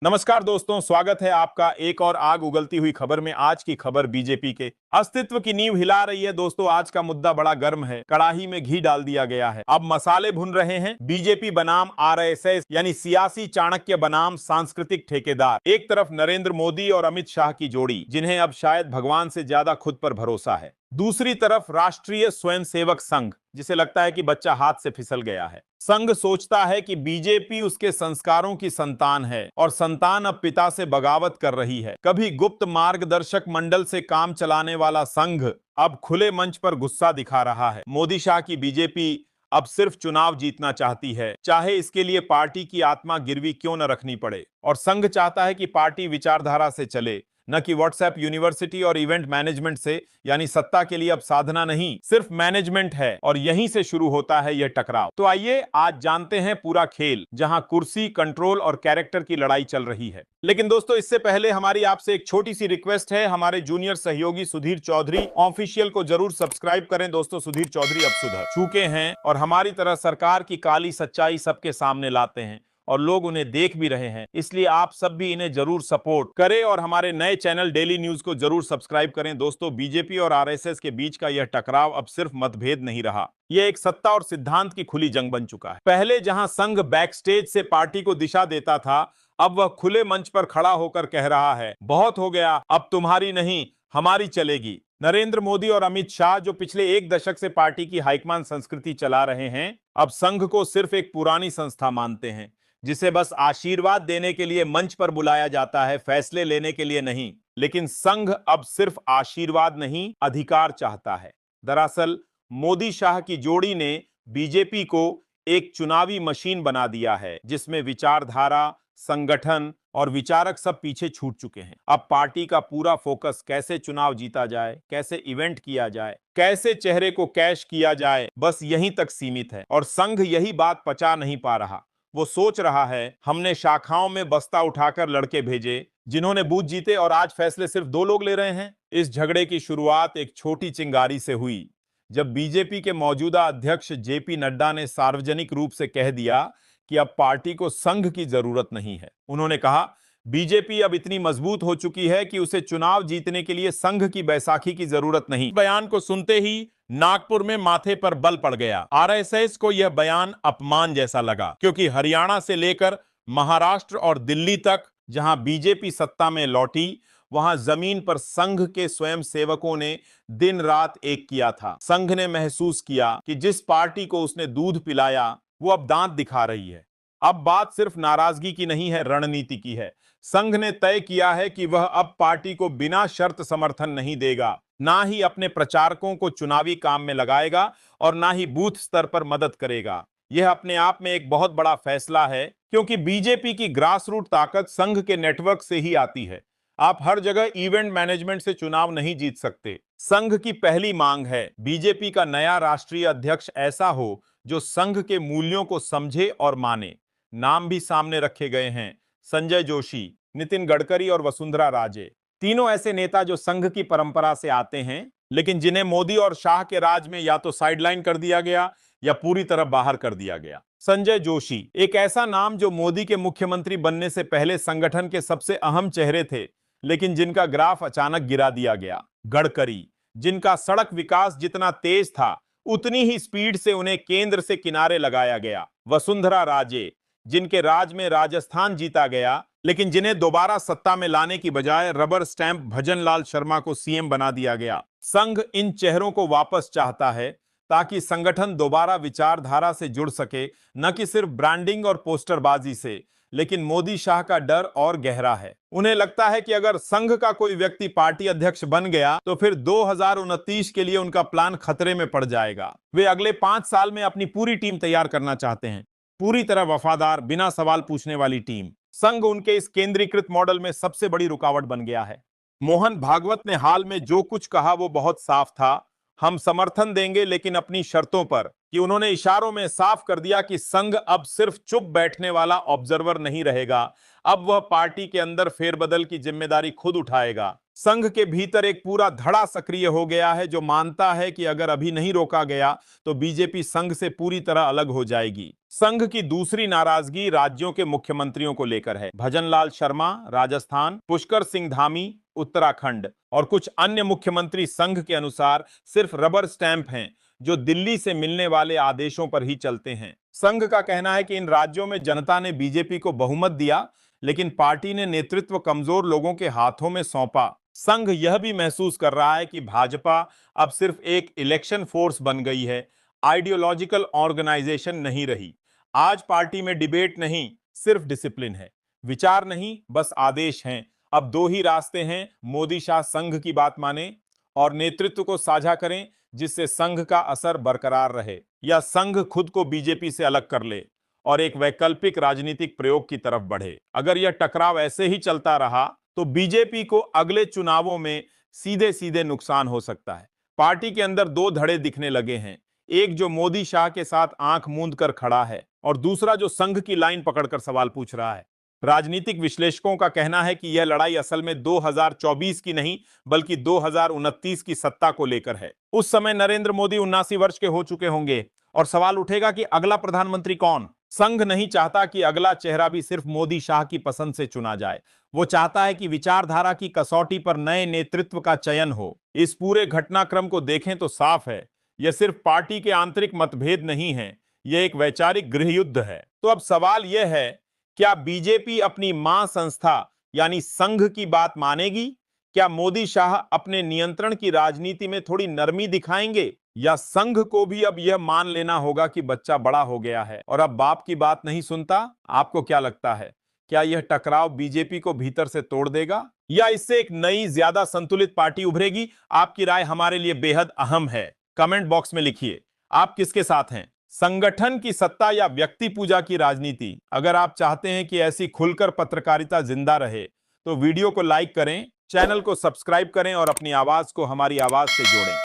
नमस्कार दोस्तों, स्वागत है आपका एक और आग उगलती हुई खबर में। आज की खबर बीजेपी के अस्तित्व की नींव हिला रही है। दोस्तों, आज का मुद्दा बड़ा गर्म है। कड़ाही में घी डाल दिया गया है, अब मसाले भुन रहे हैं। बीजेपी बनाम आरएसएस यानी सियासी चाणक्य बनाम सांस्कृतिक ठेकेदार। एक तरफ नरेंद्र मोदी और अमित शाह की जोड़ी, जिन्हें अब शायद भगवान से ज्यादा खुद पर भरोसा है। दूसरी तरफ राष्ट्रीय स्वयंसेवक संघ, जिसे लगता है कि बच्चा हाथ से फिसल गया है। संघ सोचता है कि बीजेपी उसके संस्कारों की संतान है और संतान अब पिता से बगावत कर रही है। कभी गुप्त मार्गदर्शक मंडल से काम चलाने वाला संघ अब खुले मंच पर गुस्सा दिखा रहा है। मोदी शाह की बीजेपी अब सिर्फ चुनाव जीतना चाहती है, चाहे इसके लिए पार्टी की आत्मा गिरवी क्यों न रखनी पड़े। और संघ चाहता है कि पार्टी विचारधारा से चले, न कि व्हाट्सएप यूनिवर्सिटी और इवेंट मैनेजमेंट से। यानी सत्ता के लिए अब साधना नहीं, सिर्फ मैनेजमेंट है। और यहीं से शुरू होता है यह टकराव। तो आइए आज जानते हैं पूरा खेल, जहां कुर्सी, कंट्रोल और कैरेक्टर की लड़ाई चल रही है। लेकिन दोस्तों, इससे पहले हमारी आपसे एक छोटी सी रिक्वेस्ट है। हमारे जूनियर सहयोगी सुधीर चौधरी ऑफिशियल को जरूर सब्सक्राइब करें। दोस्तों, सुधीर चौधरी अब सुधर चुके हैं और हमारी तरह सरकार की काली सच्चाई सबके सामने लाते हैं, और लोग उन्हें देख भी रहे हैं। इसलिए आप सब भी इन्हें जरूर सपोर्ट करें और हमारे नए चैनल डेली न्यूज को जरूर सब्सक्राइब करें। दोस्तों, बीजेपी और आरएसएस के बीच का यह टकराव अब सिर्फ मतभेद नहीं रहा, यह एक सत्ता और सिद्धांत की खुली जंग बन चुका है। पहले जहां संघ बैकस्टेज से पार्टी को दिशा देता था, अब वह खुले मंच पर खड़ा होकर कह रहा है, बहुत हो गया, अब तुम्हारी नहीं हमारी चलेगी। नरेंद्र मोदी और अमित शाह, जो पिछले एक दशक से पार्टी की हाईकमान संस्कृति चला रहे हैं, अब संघ को सिर्फ एक पुरानी संस्था मानते हैं, जिसे बस आशीर्वाद देने के लिए मंच पर बुलाया जाता है, फैसले लेने के लिए नहीं। लेकिन संघ अब सिर्फ आशीर्वाद नहीं, अधिकार चाहता है। दरअसल मोदी शाह की जोड़ी ने बीजेपी को एक चुनावी मशीन बना दिया है, जिसमें विचारधारा, संगठन और विचारक सब पीछे छूट चुके हैं। अब पार्टी का पूरा फोकस कैसे चुनाव जीता जाए, कैसे इवेंट किया जाए, कैसे चेहरे को कैश किया जाए, बस यहीं तक सीमित है। और संघ यही बात पचा नहीं पा रहा। वो सोच रहा है, हमने शाखाओं में बस्ता उठाकर लड़के भेजे, जिन्होंने बूथ जीते, और आज फैसले सिर्फ दो लोग ले रहे हैं। इस झगड़े की शुरुआत एक छोटी चिंगारी से हुई, जब बीजेपी के मौजूदा अध्यक्ष जेपी नड्डा ने सार्वजनिक रूप से कह दिया कि अब पार्टी को संघ की जरूरत नहीं है। उन्होंने कहा, बीजेपी अब इतनी मजबूत हो चुकी है कि उसे चुनाव जीतने के लिए संघ की बैसाखी की जरूरत नहीं। बयान को सुनते ही नागपुर में माथे पर बल पड़ गया। आरएसएस को यह बयान अपमान जैसा लगा, क्योंकि हरियाणा से लेकर महाराष्ट्र और दिल्ली तक, जहां बीजेपी सत्ता में लौटी, वहां जमीन पर संघ के स्वयं सेवकों ने दिन रात एक किया था। संघ ने महसूस किया कि जिस पार्टी को उसने दूध पिलाया, वो अब दांत दिखा रही है। अब बात सिर्फ नाराजगी की नहीं है, रणनीति की है। संघ ने तय किया है कि वह अब पार्टी को बिना शर्त समर्थन नहीं देगा, ना ही अपने प्रचारकों को चुनावी काम में लगाएगा और ना ही बूथ स्तर पर मदद करेगा। यह अपने आप में एक बहुत बड़ा फैसला है, क्योंकि बीजेपी की ग्रास रूट ताकत संघ के नेटवर्क से ही आती है। आप हर जगह इवेंट मैनेजमेंट से चुनाव नहीं जीत सकते। संघ की पहली मांग है, बीजेपी का नया राष्ट्रीय अध्यक्ष ऐसा हो जो संघ के मूल्यों को समझे और माने। नाम भी सामने रखे गए हैं, संजय जोशी, नितिन गडकरी और वसुंधरा राजे। तीनों ऐसे नेता जो संघ की परंपरा से आते हैं, लेकिन जिन्हें मोदी और शाह के राज में या तो साइडलाइन कर दिया गया या पूरी तरह बाहर कर दिया गया। संजय जोशी एक ऐसा नाम जो मोदी के मुख्यमंत्री बनने से पहले संगठन के सबसे अहम चेहरे थे, लेकिन जिनका ग्राफ अचानक गिरा दिया गया। गडकरी, जिनका सड़क विकास जितना तेज था, उतनी ही स्पीड से उन्हें केंद्र से किनारे लगाया गया। वसुंधरा राजे, जिनके राज में राजस्थान जीता गया, लेकिन जिन्हें दोबारा सत्ता में लाने की बजाय रबर स्टैंप भजन लाल शर्मा को सीएम बना दिया गया। संघ इन चेहरों को वापस चाहता है, ताकि संगठन दोबारा विचारधारा से जुड़ सके, न कि सिर्फ ब्रांडिंग और पोस्टरबाजी से। लेकिन मोदी शाह का डर और गहरा है। उन्हें लगता है कि अगर संघ का कोई व्यक्ति पार्टी अध्यक्ष बन गया, तो फिर 2029 के लिए उनका प्लान खतरे में पड़ जाएगा। वे अगले 5 साल में अपनी पूरी टीम तैयार करना चाहते हैं, पूरी तरह वफादार, बिना सवाल पूछने वाली टीम। संघ उनके इस केंद्रीकृत मॉडल में सबसे बड़ी रुकावट बन गया है। मोहन भागवत ने हाल में जो कुछ कहा वो बहुत साफ था, हम समर्थन देंगे लेकिन अपनी शर्तों पर। कि उन्होंने इशारों में साफ कर दिया कि संघ अब सिर्फ चुप बैठने वाला ऑब्जर्वर नहीं रहेगा, अब वह पार्टी के अंदर फेरबदल की जिम्मेदारी खुद उठाएगा। संघ के भीतर एक पूरा धड़ा सक्रिय हो गया है जो मानता है कि अगर अभी नहीं रोका गया तो बीजेपी संघ से पूरी तरह अलग हो जाएगी। संघ की दूसरी नाराजगी राज्यों के मुख्यमंत्रियों को लेकर है। भजनलाल शर्मा राजस्थान, पुष्कर सिंह धामी उत्तराखंड और कुछ अन्य मुख्यमंत्री संघ के अनुसार सिर्फ रबर स्टैंप हैं जो दिल्ली से मिलने वाले आदेशों पर ही चलते हैं। संघ का कहना है कि इन राज्यों में जनता ने बीजेपी को बहुमत दिया, लेकिन पार्टी ने नेतृत्व कमजोर लोगों के हाथों में सौंपा। संघ यह भी महसूस कर रहा है कि भाजपा अब सिर्फ एक इलेक्शन फोर्स बन गई है, आइडियोलॉजिकल ऑर्गेनाइजेशन नहीं रही। आज पार्टी में डिबेट नहीं, सिर्फ डिसिप्लिन है। विचार नहीं, बस आदेश हैं। अब दो ही रास्ते हैं, मोदी शाह संघ की बात माने और नेतृत्व को साझा करें जिससे संघ का असर बरकरार रहे, या संघ खुद को बीजेपी से अलग कर ले और एक वैकल्पिक राजनीतिक प्रयोग की तरफ बढ़े। अगर यह टकराव ऐसे ही चलता रहा तो बीजेपी को अगले चुनावों में सीधे सीधे नुकसान हो सकता है। पार्टी के अंदर दो धड़े दिखने लगे हैं, एक जो मोदी शाह के साथ आंख मूंद कर खड़ा है और दूसरा जो संघ की लाइन पकड़कर सवाल पूछ रहा है। राजनीतिक विश्लेषकों का कहना है कि यह लड़ाई असल में 2024 की नहीं बल्कि 2029 की सत्ता को लेकर है। उस समय नरेंद्र मोदी 79 वर्ष के हो चुके होंगे और सवाल उठेगा कि अगला प्रधानमंत्री कौन। संघ नहीं चाहता कि अगला चेहरा भी सिर्फ मोदी शाह की पसंद से चुना जाए, वो चाहता है कि विचारधारा की कसौटी पर नए नेतृत्व का चयन हो। इस पूरे घटनाक्रम को देखें तो साफ है, यह सिर्फ पार्टी के आंतरिक मतभेद नहीं है, यह एक वैचारिक गृहयुद्ध है। तो अब सवाल यह है, क्या बीजेपी अपनी मां संस्था यानी संघ की बात मानेगी? क्या मोदी शाह अपने नियंत्रण की राजनीति में थोड़ी नरमी दिखाएंगे, या संघ को भी अब यह मान लेना होगा कि बच्चा बड़ा हो गया है और अब बाप की बात नहीं सुनता? आपको क्या लगता है, क्या यह टकराव बीजेपी को भीतर से तोड़ देगा या इससे एक नई ज्यादा संतुलित पार्टी उभरेगी? आपकी राय हमारे लिए बेहद अहम है। कमेंट बॉक्स में लिखिए, आप किसके साथ हैं, संगठन की सत्ता या व्यक्ति पूजा की राजनीति? अगर आप चाहते हैं कि ऐसी खुलकर पत्रकारिता जिंदा रहे तो वीडियो को लाइक करें, चैनल को सब्सक्राइब करें और अपनी आवाज को हमारी आवाज से जोड़ें।